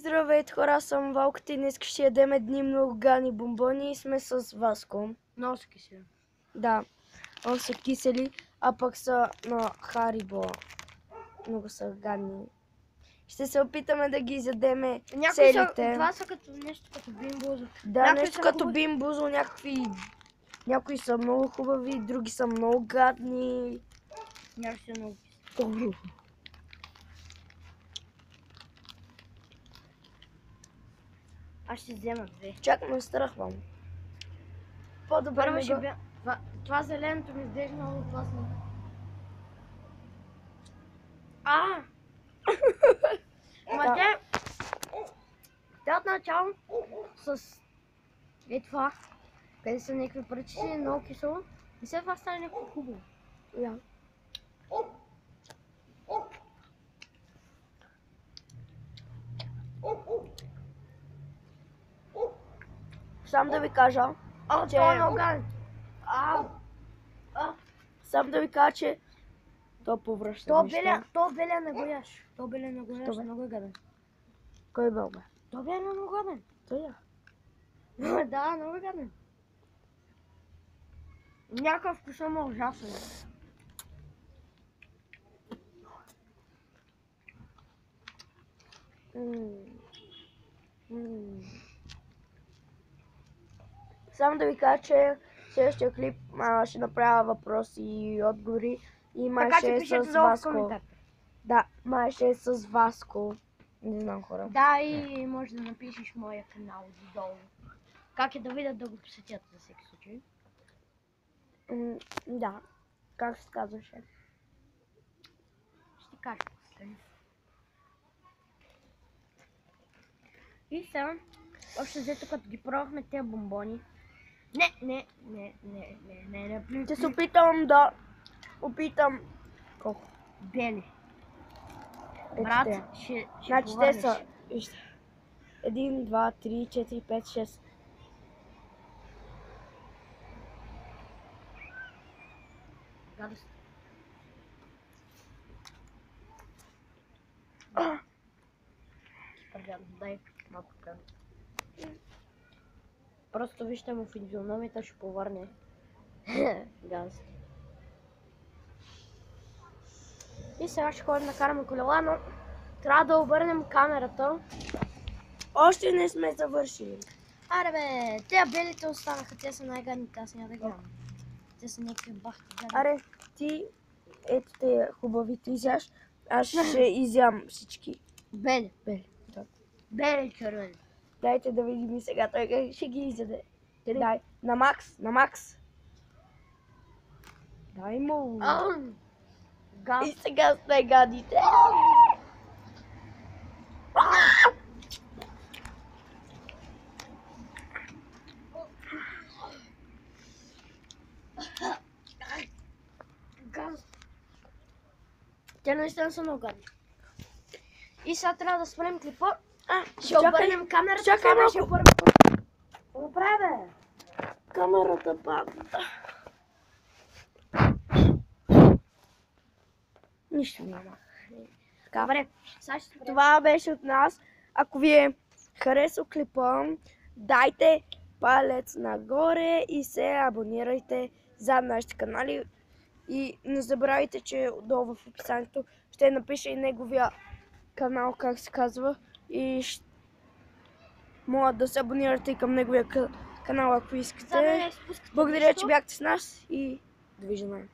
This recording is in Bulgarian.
Здравейте хора, аз съм Валката и днес ще ядем едни много гадни бомбони и сме с Васко. Много са кисели. Да, много са кисели, а пък са на Харибо. Много са гадни. Ще се опитаме да ги изядеме целите. Това са като нещо като бимбузо. Да, нещо като бимбузо, някои са много хубави, други са много гадни. Някои са много кисели. Аз ще взема две. Чак ме страхвам. По-добре Първо ще бя... Това зеленото ми изглежда много опасно. Ма те отначало с това, къде са някакви пръчици, много кисело и след това стане някакво хубаво. Да. Сам да ви кажа, Това е много гаден. Сам да ви кажа, че то повръща неща. То беля не го яш. То беля не го яш, много е гаден. Кой бе бе? То беля е много гаден. Той я. Да, много е гаден. Някакъв вкуса му ужасен. Само да ви кажа, че следващия клип ще направя въпроси и отговори и май ще е с Васко. Да, май ще е с Васко. Не знам хора. Да, и може да напишеш моя канал долу. Как е да видят да го посетят за всеки случай? Да. Как се казваше? Ще ти кажа после. И сега, още взето като ги пробвахме тези бомбони. Не. Ще се опитам да колко? Бели. Ето Брат, те. ще Значи те са 1, 2, 3, 4, 5, 6. Гадост. Дай малко крем. Просто вижте му физиономията, ще повърне. Гадост. И сега ще ходим да караме колела, но трябва да обърнем камерата. Още не сме завършили. Аре бе, те белите останаха, те са най-гадните, аз няма да гледам. Те са някакви бахти гадни. Аре, ти ето те хубавите изяш, аз ще изям всички. Бели. Да. Бели червени. Дайте да видим и сега той как ще ги изяде. Дай, на Макс. Дай му. И сега сте гадите. Те наистина са много гадни. И сега трябва да спрем клипа. Ще обърнем камерата. Чакай малко. Какво прави бе? Камерата падна. Нищо няма. Добре, Това беше от нас. Ако ви е харесал клипа, дайте палец нагоре и се абонирайте за нашите канали. И не забравяйте, че долу в описанието ще напиша и неговия канал, как се казва. И моля да се абонирате и към неговия канал, ако искате. Благодаря, че бяхте с нас и довиждане.